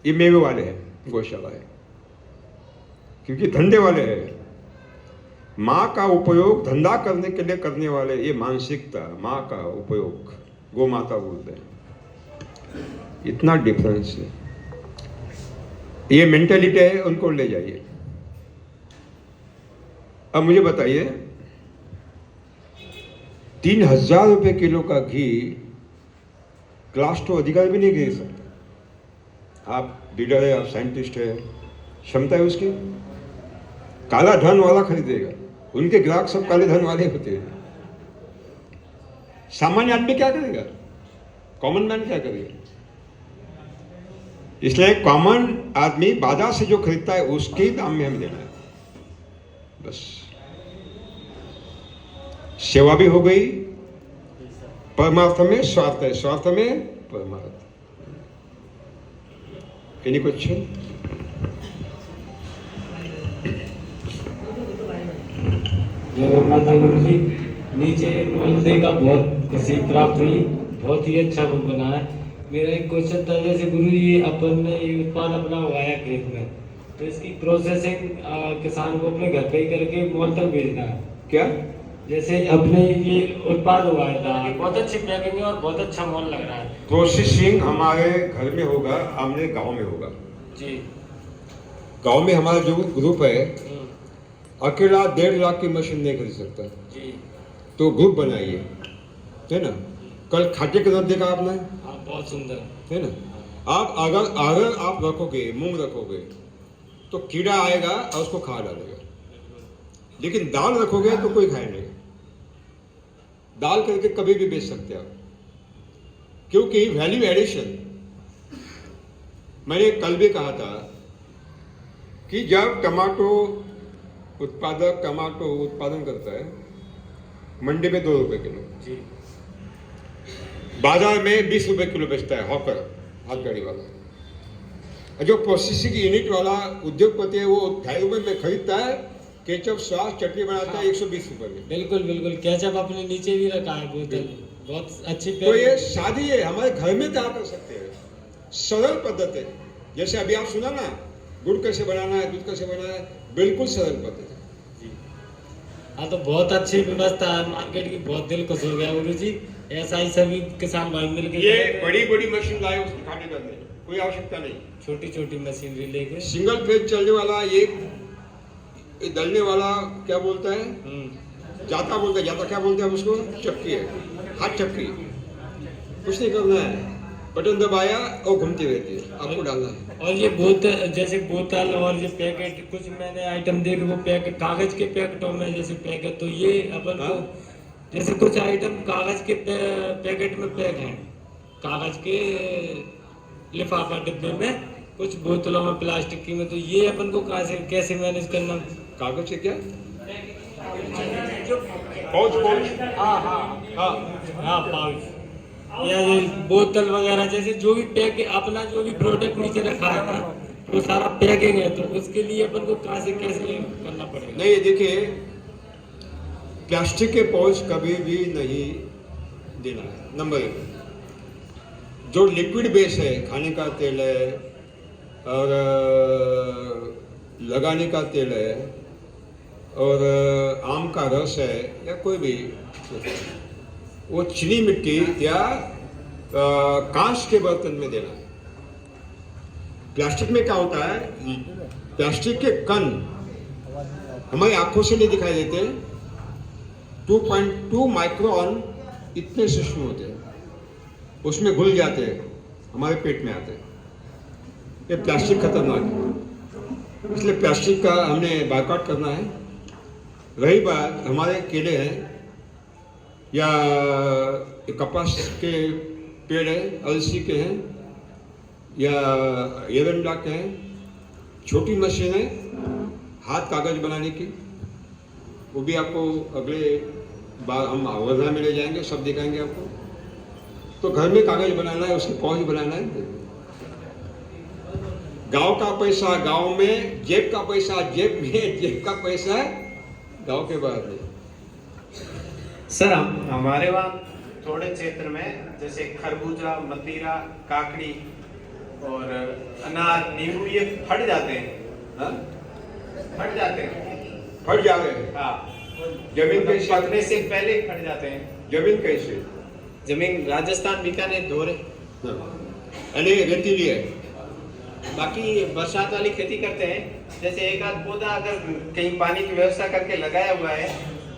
ये मेवे वाले हैं, गौशाला है। क्योंकि धंधे वाले हैं, माँ का उपयोग धंधा करने के लिए करने वाले, ये मानसिकता, माँ का उपयोग गौ माता बोलते हैं। इतना डिफरेंस है, ये मेंटेलिटी है, उनको ले जाइए। अब मुझे बताइए, 3000 रुपये किलो का घी क्लास 2 अधिकारी भी नहीं खरीद सकता। आप डीलर है, आप साइंटिस्ट है, क्षमता है उसकी, काला धन वाला खरीदेगा, उनके ग्राहक सब काले धन वाले होते हैं। सामान्य आदमी क्या करेगा, कॉमन मैन क्या करेगा? इसलिए कॉमन आदमी बाजार से जो खरीदता है उसके दाम में हमें देना है, बस। सेवा भी हो गई, परमार्थ में स्वार्थ है, स्वार्थ में परमार्थ। Any question? माता गुरु जी, नीचे मंदिर का बहुत खुशी प्राप्त हुई, बहुत ही अच्छा बना है। मेरा एक क्वेश्चन था, जैसे गुरु जी अपन ने ये उत्पाद अपना उगाया खेत में, तो इसकी प्रोसेसिंग किसान को अपने घर पे ही करके मॉल तक भेजना है क्या? जैसे अपने ये उत्पाद उगाया था, बहुत अच्छी पैकिंग है और बहुत अच्छा मॉल लग रहा है। प्रोसेसिंग हमारे घर में होगा, हमने गांव में होगा। जी। गांव में हमारा जो ग्रुप है हम्म, अकेला 1.5 लाख की मशीन नहीं खरीद सकता, जी। तो ग्रुप बनाइए, है ना। कल खाटे का दर्द देखा आपने, हाँ, बहुत सुंदर। है ना। आप अगर आप रखोगे, मूंग रखोगे तो कीड़ा आएगा और उसको खा डालेगा, लेकिन दाल रखोगे तो कोई खाए नहीं। दाल करके कभी भी बेच सकते हैं आप, क्योंकि वैल्यू एडिशन, मैंने कल भी कहा था कि जब टमाटो उत्पादक टमाटो उत्पादन करता है मंडी में 2 रुपए किलो, जी। बाजार में 20 रुपए किलो बेचता है हॉकर, हाथ गाड़ी वाला। और जो प्रोसेसिंग यूनिट वाला उद्योगपति है वो 2.5 रुपए में खरीदता है, केचप सॉस चटनी बनाता है 120 रुपए में। बिल्कुल बिल्कुल, केचप अपने नीचे भी रखा है बोतल, बहुत अच्छी तो ये शादी है, हमारे घर में तैयार कर सकते हैं, सरल पद्धति है। जैसे अभी आप सुना ना, गुड़ कैसे बनाना है, दूध कैसे बनाना है, बिल्कुल सरल पद्धति। हाँ, तो बहुत अच्छी व्यवस्था है मार्केट की, बहुत दिल खुश हो गया गुरु जी। ऐसा ही सभी किसान भाई मिलकर ये बड़ी मशीन लाए उसकी खाने करने, कोई आवश्यकता नहीं। छोटी छोटी मशीनरी लेके सिंगल फेज चलने वाला ये दलने वाला क्या बोलता है, जाता बोलता है, जाता क्या बोलते हैं उसको, चक्की है, हाथ चक्की। कुछ नहीं करना है, बटन दबाया और घूमती रहती है, आपको डालना है। और ये बोतल, जैसे बोतल और ये पैकेट, कुछ मैंने आइटम देखे वो पैकेट कागज के पैकेटों में जैसे पैकेट, तो ये अपन को जैसे कुछ आइटम कागज के पैकेट में पैक हैं, कागज के लिफाफा डिब्बे में, कुछ बोतलों में प्लास्टिक की में, तो ये अपन को कैसे मैनेज करना। कागज से क्या पाउच, हाँ हाँ हाँ, पाउच या ये बोतल वगैरह, जैसे जो भी पैक अपना जो भी प्रोडक्ट नीचे रखा है ना, वो सारा पैकिंग है, तो उसके लिए अपन को कैसे करना पड़ेगा। नहीं देखिए, प्लास्टिक के पाउच कभी भी नहीं देना है। नंबर 1, जो लिक्विड बेस है, खाने का तेल है और लगाने का तेल है और आम का रस है या कोई भी, वो चीनी मिट्टी या कांच के बर्तन में देना है। प्लास्टिक में क्या होता है, प्लास्टिक के कण हमारी आंखों से नहीं दिखाई देते, 2.2 माइक्रोन इतने सूक्ष्म होते हैं, उसमें घुल जाते हैं, हमारे पेट में आते हैं। ये प्लास्टिक खतरनाक है, इसलिए प्लास्टिक का हमने बायकॉट करना है। रही बात हमारे केले हैं या कपास के पेड़ है, अलसी के हैं या एरंडा के हैं, छोटी मशीन है हाथ कागज बनाने की, वो भी आपको अगले बार हम वर्धा में ले जाएंगे, सब दिखाएंगे आपको। तो घर में कागज बनाना है, उसकी पहुंच बनाना है। गांव का पैसा गांव में, जेब का पैसा जेब में, जेब का पैसा गांव के बाहर में। सर, हमारे वहाँ थोड़े क्षेत्र में जैसे खरबूजा, मतीरा, काकड़ी और अनार, नींबू, ये फट जाते हैं। हाँ? फट जाते हैं, फट जा रहे हैं। हाँ, जमीन कैसे, पकने से पहले ही फट जाते हैं। जमीन कैसे, जमीन राजस्थान बीकानेर धोरे, यानी रेतीली है। बाकी बरसात वाली खेती करते हैं, जैसे एक आध पौधा अगर कहीं पानी की व्यवस्था करके लगाया हुआ है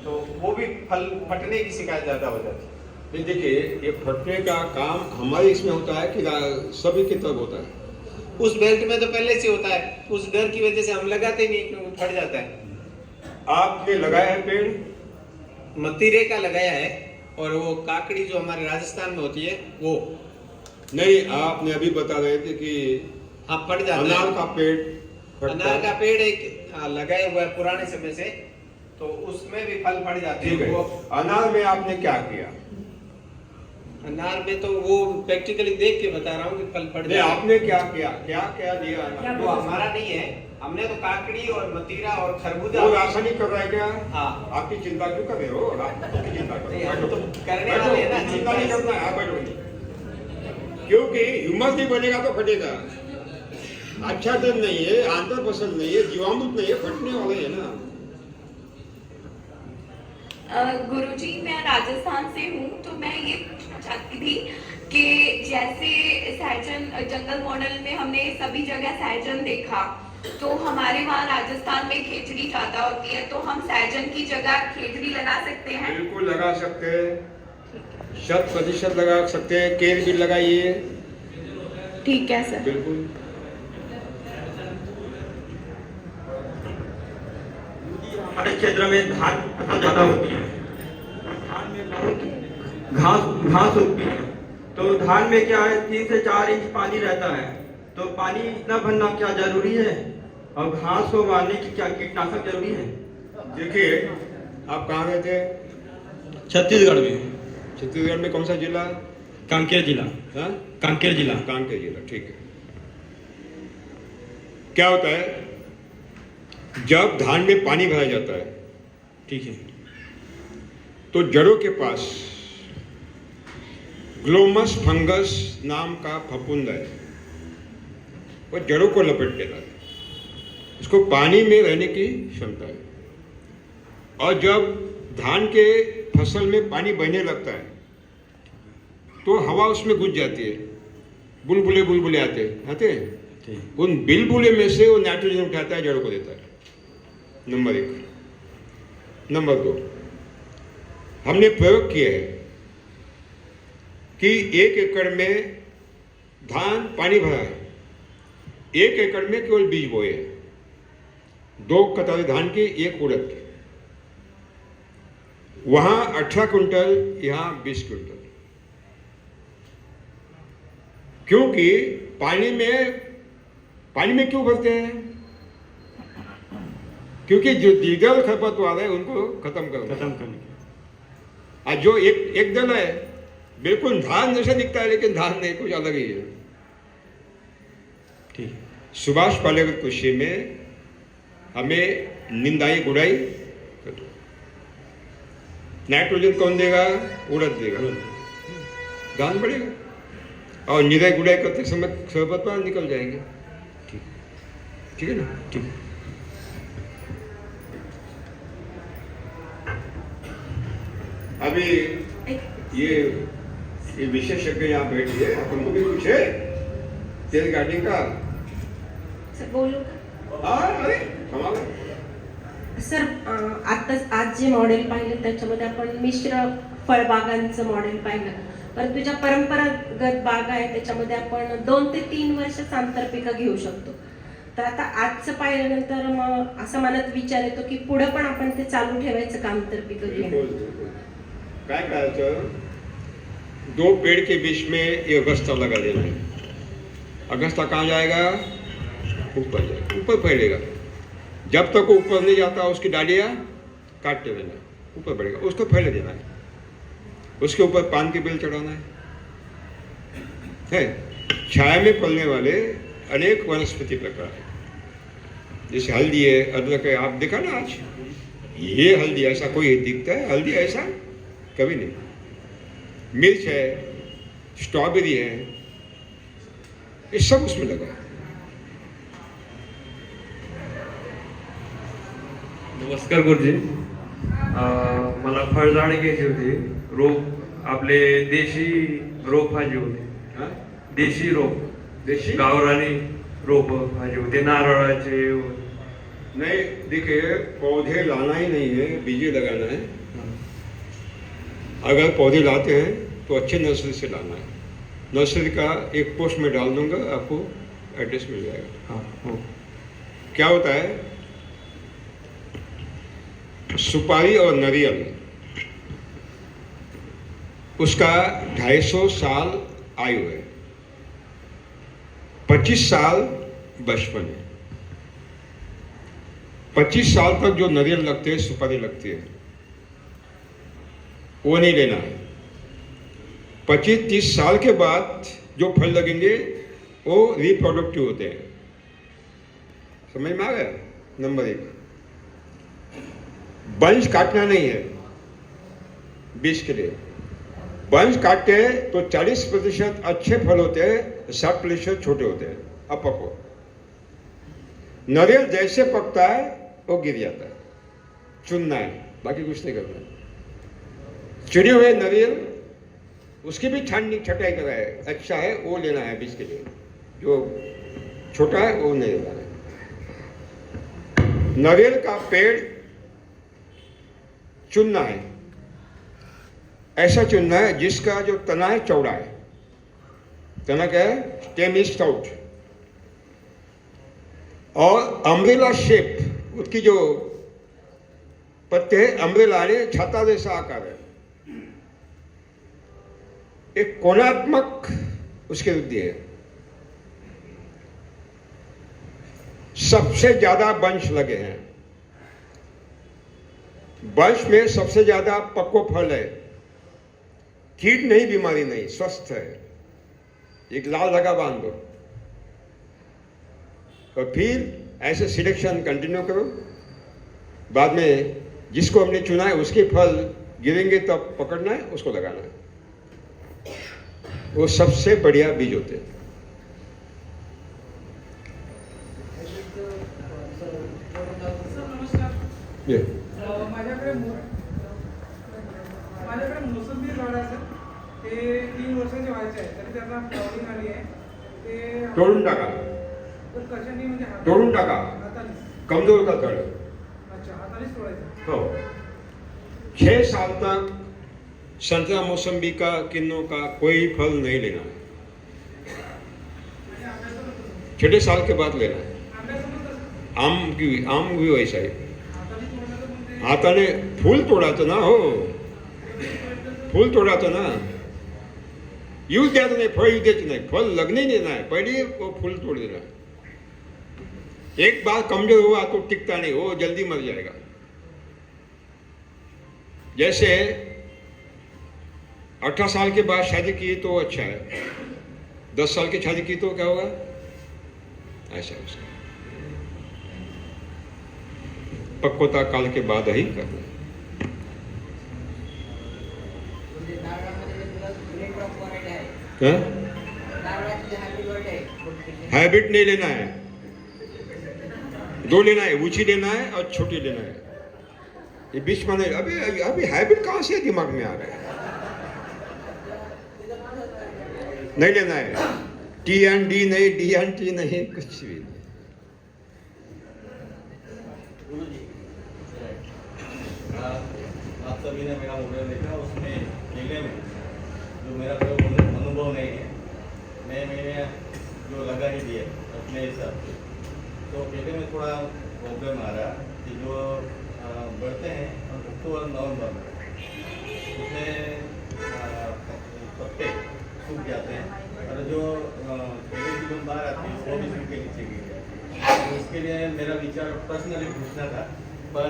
तो वो भी फल फटने की शिकायत ज्यादा हो जाती है। देखिए, ये फटने का काम हमारे इसमें होता है कि सभी की तरफ होता है। उस बेल्ट में तो पहले से होता है, उस डर की वजह से हम लगाते नहीं क्योंकि फट जाता है। आपने लगाया है पेड़? मतीरे का लगाया है, और वो काकड़ी जो हमारे राजस्थान में होती है वो नहीं। आपने अभी बता रहे थे कि हाँ फट जाता है। अनार का पेड़ फटता अनार का है। पेड़ एक लगाया हुआ है पुराने समय से, तो उसमें भी फल फट जाते ठीक हैं। है। वो अनार में आपने क्या किया? अनार में तो वो प्रैक्टिकली देख के बता रहा हूँ कि फल फट नहीं, जाते आपने क्या किया, क्या क्या दिया अनार? वो हमारा नहीं है, हमने तो काकड़ी और मतीरा और खरबूजा। वो रासायनिक कर रहा है क्या? हाँ। आपकी चिंता क्यों कर रहे हो? आपकी चिंता करो, नहीं, हम बैठो। तो करने वाले हैं ना, बैठो, चिंता नहीं करना है, बैठो नहीं। क्योंकि हिम्मत नहीं बनेगा तो फटेगा। अच्छा धन नहीं है, आंतर पसंद नहीं है, जीवामृत नहीं है, फटने वाले है ना। गुरुजी, मैं राजस्थान से हूँ, तो मैं ये पूछना चाहती थी कि जैसे सहजन जंगल मॉडल में हमने सभी जगह सहजन देखा, तो हमारे वहाँ राजस्थान में खेजड़ी ज्यादा होती है, तो हम सहजन की जगह खेजड़ी लगा सकते हैं? बिल्कुल लगा सकते हैं, 100% लगा सकते हैं। केल भी लगाइए। ठीक है सर। बिल्कुल। हमारे क्षेत्र में धान फसल ज्यादा होती है, धान में बहुत घास उगती है, तो धान में क्या है 3 से 4 इंच पानी रहता है, तो पानी इतना भरना क्या जरूरी है, और घास को मारने की क्या कीटनाशक जरूरी है? देखिए, आप कहाँ रहते हैं? छत्तीसगढ़ में। छत्तीसगढ़ में कौन सा जिला? कांकेर जिला। हाँ? कांकेर जिला। कांकेर जिला, ठीक है। क्या होता है, जब धान में पानी भरा जाता है, ठीक है, तो जड़ों के पास ग्लोमस फंगस नाम का फफूंद है, वो जड़ों को लपेट लेता है, उसको पानी में रहने की क्षमता है। और जब धान के फसल में पानी बहने लगता है, तो हवा उसमें घुस जाती है, बुलबुले आते हैं। उन बिलबुले में से वो नाइट्रोजन उठाता है, जड़ों को देता है। नंबर 1। नंबर 2, हमने प्रयोग किया है कि 1 एकड़ में धान पानी भरा है, 1 एकड़ में केवल बीज बोए हैं, 2 कतारें धान की, 1 उड़द की। वहां 18 क्विंटल, यहां 20 क्विंटल। क्योंकि पानी में क्यों भरते हैं? क्योंकि जो दीगर खरपतवार है उनको खत्म करने। आज जो एक दल है, बिल्कुल धान जैसा दिखता है, लेकिन धान नहीं, कुछ अलग ही है। ठीक। सुभाष पालेकर कृषि में हमें निंदाई गुड़ाई, नाइट्रोजन कौन देगा? उड़द देगा, धान बढ़ेगा। और निराई गुड़ाई करते समय खरपतवार निकल जाएंगे। ठीक है ना? ठीक। अभी ये विशेषज्ञ यहाँ बैठी है, अपन को भी कुछ है तेल गाड़ी का? सर बोलू? अरे कमाल। सर आज जे मॉडेल पाहिलं त्याच्यामध्ये आपण मिश्र फळबागांचं मॉडेल पाहिलं, परंतु ज्या परंपरागत बागा आहेत त्याच्यामध्ये आपण 2 ते 3 वर्ष आंतरपिकं घेऊ शकतो. तर आता आजचं पाहिल्यानंतर मग असं मनात विचार येतो की पुढे पण आपण ते चालू ठेवायचं का आंतरपिकं घेणं? क्या करायचं, 2 पेड़ के बीच में ये अगस्ता लगा देना है। अगस्ता कहाँ जाएगा? ऊपर जाएगा, ऊपर फैलेगा। जब तक वो ऊपर नहीं जाता उसकी डालियाँ काटते रहना, ऊपर बढ़ेगा, उसको फैले देना है। उसके ऊपर पान की बेल चढ़ाना है। छाया में फलने वाले अनेक वनस्पति प्रकार है, जैसे हल्दी है, अदरक है। आप देखा ना आज ये हल्दी, ऐसा कोई दिखता है हल्दी ऐसा? कभी नहीं। मिर्च है, स्ट्रॉबेरी है, ये सब उसमें लगा है। नमस्कार गुरुजी, मला फळझाडे घ्यायची होती, रोप आपले देशी रोप पाहिजे होते, देशी रोप, देशी गावरानी रोप पाहिजे होते, नारळाचे। नहीं देखिए, पौधे लाना ही नहीं है, बीज लगाना है। अगर पौधे लाते हैं तो अच्छे नर्सरी से लाना है। नर्सरी का एक पोस्ट में डाल दूंगा, आपको एड्रेस मिल जाएगा। हाँ। क्या होता है, सुपारी और नारियल उसका 250 साल आयु है, 25 साल बचपन है। 25 साल तक जो नारियल लगते हैं, सुपारी लगती है, वो नहीं लेना है। 25-30 साल के बाद जो फल लगेंगे वो रिप्रोडक्टिव होते हैं। समझ में आ गया? नंबर 1, वंश काटना नहीं है बीज के लिए। वंश काटते हैं तो 40% अच्छे फल होते हैं, 60% छोटे होते हैं। अब पको, नारियल जैसे पकता है वो गिर जाता है, चुनना है, बाकी कुछ नहीं करना है। चुने हुए नारियल उसकी भी छटाई करा है, अच्छा है वो लेना है बीज के लिए, जो छोटा है वो नहीं लेना है। नारियल का पेड़ चुनना है, ऐसा चुनना है जिसका जो तना है चौड़ा है। तना क्या है? स्टेम इज स्टाउट, और अम्ब्रेला शेप, उसकी जो पत्ते हैं अम्ब्रेला ने छाता जैसा आकार है, एक कोणात्मक उसके वृद्धि है। सबसे ज्यादा वंश लगे हैं, वंश में सबसे ज्यादा पक्व फल है, कीट नहीं, बीमारी नहीं, स्वस्थ है। एक लाल धागा बांध दो और फिर ऐसे सिलेक्शन कंटिन्यू करो। बाद में जिसको हमने चुना है उसके फल गिरेंगे तब पकड़ना है, उसको लगाना है। वो सबसे बढ़िया बीज होते हैं। ये माझ्याकडे मोसंबी झाड आहे, ते 3 वर्षाचे व्हायचे आहे, तरी त्यांना फ्लॉवरिंग आली आहे, ते तोडून टाका, तर कशाने म्हणजे तोडून टाका, कमजोर का झाड़। अच्छा, हातानेच तोडायचं। हो, 6 साल तक संतरा मौसम्बी का किन्नों का कोई फल नहीं लेना है, 6 साल के बाद लेना है। आम भी वैसा ही, हाताने फूल तोडायचं ना, हो फूल तोडायचं ना, येऊ द्यायचं नाही, फळ येऊ द्यायचं नाही, फल लगने देना है, पहले वो फूल तोड़ देना है। एक बार कमजोर हुआ तो टिकता नहीं, वो जल्दी मर जाएगा। जैसे 18 साल के बाद शादी की तो अच्छा है, 10 साल की शादी की तो क्या होगा, ऐसा उसका पक्वता काल के बाद ही करना। हाइब्रिड नहीं लेना है, 2 लेना है, ऊंची लेना है और छोटी लेना है। ये बीच में नहीं, अभी हाइब्रिड कहां से दिमाग में आ रहा है? नहीं लेना है, T&D नहीं, D&T नहीं, कुछ भी नहीं। आप सभी ने मेरा मोबाइल देखा, उसमें केले में जो मेरा कोई अनुभव नहीं है, मैंने जो लगा ही दिया अपने हिसाब से, तो केले में थोड़ा प्रॉब्लम आ रहा कि जो बढ़ते हैं अक्टूबर नवंबर में, उसमें पत्ते सूख जाते हैं और जो केले की जो बार आती है वो भी सूख के नीचे गिर जाती है। तो उसके लिए मेरा विचार पर्सनली पूछना था, पर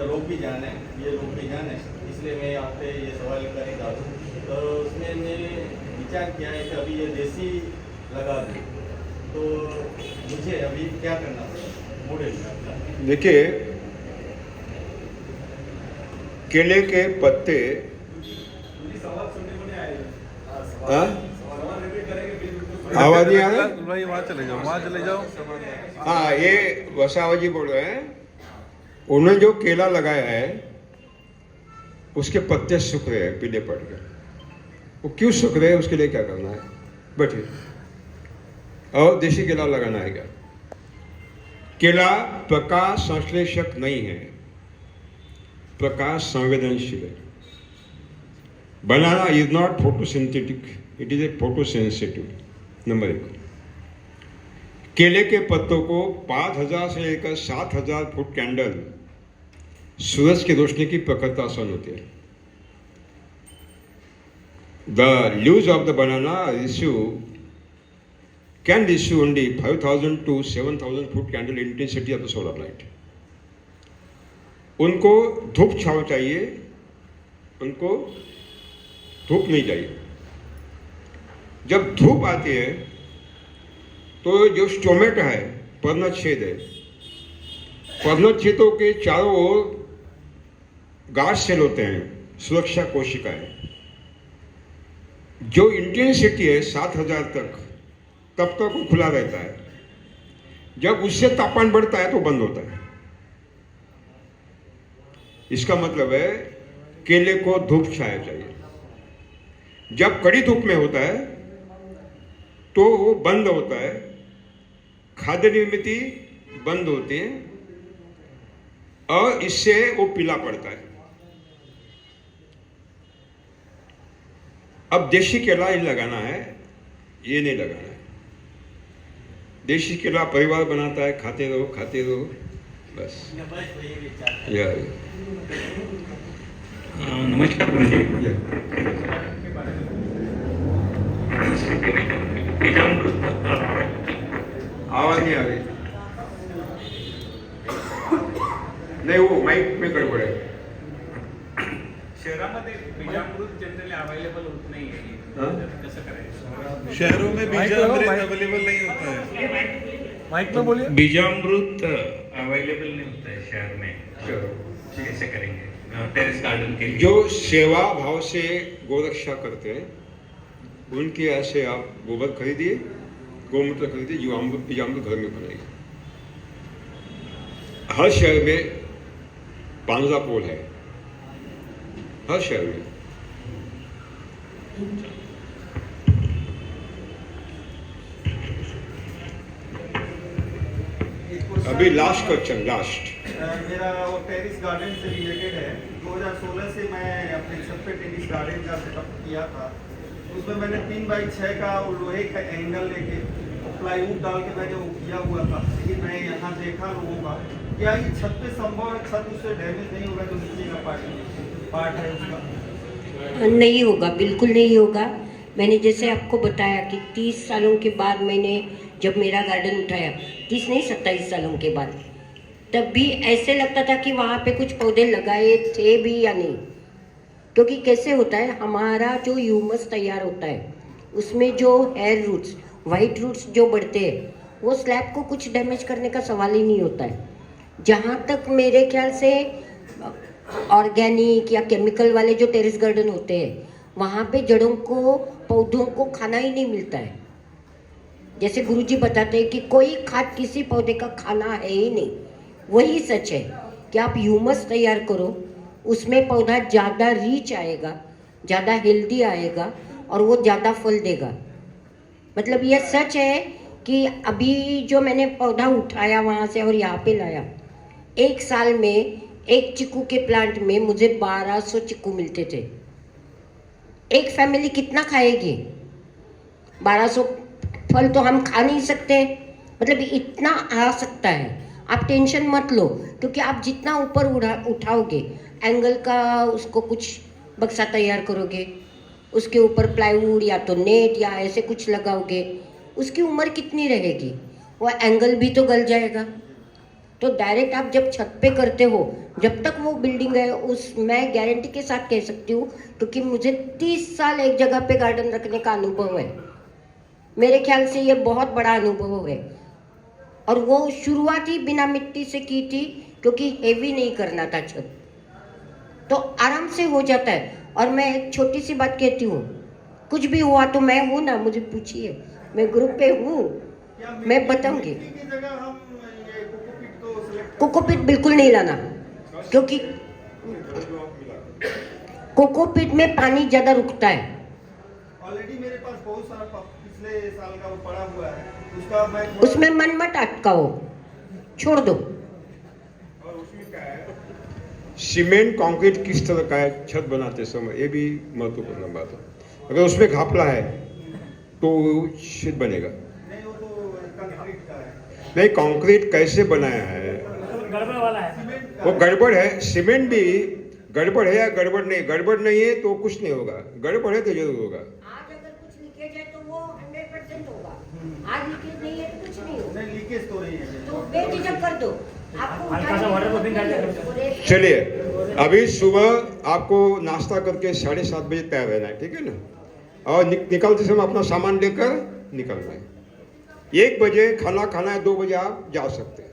लोग भी जाने, ये लोग भी जाने, इसलिए मैं आपसे ये सवाल करेगा। तो उसमें मैंने विचार किया है कि अभी ये देसी लगा दूँ, तो मुझे अभी क्या करना पड़ेगा? देखिए, केले के पत्ते आवाज नहीं आ रहा भाई, वहाँ चले जाओ, वहाँ चले जाओ। हाँ, ये वसावा जी बोल रहे हैं, उन्होंने जो केला लगाया है उसके पत्ते सूख रहे हैं, पीले पड़ गए। वो क्यों सूख रहे हैं, उसके लिए क्या करना है, बैठिए, और देसी केला लगाना है क्या? केला प्रकाश संश्लेषक नहीं है, प्रकाश संवेदनशील है। Banana is not photosynthetic, it is a photosensitive. Number 1, केले के पत्तों को 5000 से लेकर 7000 फुट कैंडल सूरज की रोशनी की प्रखरता सहन होती है। The leaves of the banana can receive only 5000 to 7000 foot candle intensity of the solar light. उनको धूप छाव चाहिए, उनको धूप नहीं चाहिए। जब धूप आती है तो जो स्टोमेट है, पर्णछेद है, पर्णछेदों के चारों ओर गार्ड सेल होते हैं, सुरक्षा कोशिकाएं। जो इंटेंसिटी है 7000 तक, तब तक वो खुला रहता है। जब उससे तापमान बढ़ता है तो बंद होता है। इसका मतलब है केले को धूप छाया चाहिए। जब कड़ी धूप में होता है तो वो बंद होता है, खाद्य निर्मिति बंद होती है और इससे वो पीला पड़ता है। अब देशी केला ही लगाना है, ये नहीं लगाना है। देशी केला परिवार बनाता है, खाते रहो बस। नमस्कार गुरुजी। आवाज नहीं आ रही। नहीं, वो माइक में गड़बड़ है। शहरामध्ये बीजामृत जनरली अवेलेबल होत नाही आहे, कसं करायचं? शहरों में बीजामृत अवेलेबल नहीं होता है। माइक में बोलिए। बीजामृत अवेलेबल नहीं होता है शहर में, कैसे करेंगे टेरेस गार्डन के लिए? जो सेवा भाव से गोरक्षा करते हैं उनके ऐसे आप गोबर खरीदिए, गोमूत्र खरीदिए, बीजामृत घर में बनाइए। हर शहर में पांजरा पोल है, हर शहर में। अभी लास्ट क्वेश्चन, लास्ट। मेरा वो टेरिस गार्डन से रिलेटेड है। 2016 से मैं अपने छत पे टेरिस गार्डन का सेटअप किया था। उसमें मैंने 3x6 का लोहे का एंगल लेके प्लाईवुड डाल के मैंने वो किया हुआ था। लेकिन मैं यहाँ देखा लोगों का, क्या ये छत पे संभव है, छत उससे डैमेज नहीं होगा जो नीचे का पार्ट है उसका? नहीं होगा, बिल्कुल नहीं होगा। मैंने जैसे आपको बताया कि 30 सालों के बाद मैंने जब मेरा गार्डन उठाया, 30 नहीं 27 सालों के बाद, तब भी ऐसे लगता था कि वहाँ पे कुछ पौधे लगाए थे भी या नहीं। क्योंकि कैसे होता है, हमारा जो ह्यूमस तैयार होता है उसमें जो हेयर रूट्स, वाइट रूट्स जो बढ़ते हैं, वो स्लैब को कुछ डैमेज करने का सवाल ही नहीं होता है। जहाँ तक मेरे ख्याल से ऑर्गेनिक या केमिकल वाले जो टेरेस गार्डन होते हैं, वहाँ पे जड़ों को, पौधों को खाना ही नहीं मिलता है। जैसे गुरुजी बताते हैं कि कोई खाद किसी पौधे का खाना है ही नहीं। वही सच है कि आप ह्यूमस तैयार करो, उसमें पौधा ज़्यादा रीच आएगा, ज़्यादा हेल्दी आएगा और वो ज़्यादा फल देगा। मतलब यह सच है कि अभी जो मैंने पौधा उठाया वहाँ से और यहाँ पे लाया, 1 साल में एक चीकू के प्लांट में मुझे 1200 चीकू मिलते थे। एक फैमिली कितना खाएगी? 1200 फल तो हम खा नहीं सकते। मतलब इतना आ सकता है। आप टेंशन मत लो, क्योंकि आप जितना ऊपर उठाओगे, एंगल का उसको कुछ बक्सा तैयार करोगे, उसके ऊपर प्लाईवुड या तो नेट या ऐसे कुछ लगाओगे, उसकी उम्र कितनी रहेगी? वो एंगल भी तो गल जाएगा। तो डायरेक्ट आप जब छत पे करते हो, जब तक वो बिल्डिंग है, उस मैं गारंटी के साथ कह सकती हूँ, क्योंकि मुझे 30 साल एक जगह पे गार्डन रखने का अनुभव है। मेरे ख्याल से ये बहुत बड़ा अनुभव है। और वो शुरुआत ही बिना मिट्टी से की थी, क्योंकि हेवी नहीं करना था छत, तो आराम से हो जाता है। और मैं एक छोटी सी बात कहती हूँ, कुछ भी हुआ तो मैं हूँ ना, मुझे पूछिए, मैं ग्रुप पे हूँ, मैं बताऊंगी। कोकोपीट बिल्कुल नहीं लाना, क्योंकि कोकोपीट में पानी ज्यादा रुकता है। ऑलरेडी मेरे पास बहुत सारा पिछले साल का वो पड़ा हुआ है, उसका मैं उसमें मन मत अटकाओ, छोड़ दो। और उसमें क्या है, सीमेंट कंक्रीट किस तरह का है छत बनाते समय, ये भी महत्वपूर्ण बात है। अगर उसमें घापला है तो शीट बनेगा नहीं, वो तो कंक्रीट का है। नहीं, कंक्रीट कैसे बनाया है गड़बड़ वाला है, वो गड़बड़ है। सीमेंट भी गड़बड़ है या गड़बड़ नहीं, गड़बड़ नहीं है तो कुछ नहीं होगा, गड़बड़ है तो जरूर होगा। आज अगर कुछ लीकेज है तो वो 100% होगा, आज लीकेज नहीं है तो कुछ नहीं होगा। नहीं, लीकेज तो नहीं है, तो बेझिझक कर दो। आपको हल्का सा वाटर प्रूफिंग डाल चलिए, अभी सुबह आपको नाश्ता करके 7:30 बजे तैयार रहना है, ठीक है ना? और निकलते समय अपना सामान लेकर निकलना है। 1 बजे खाना खाना है, 2 बजे आप जा सकते हैं।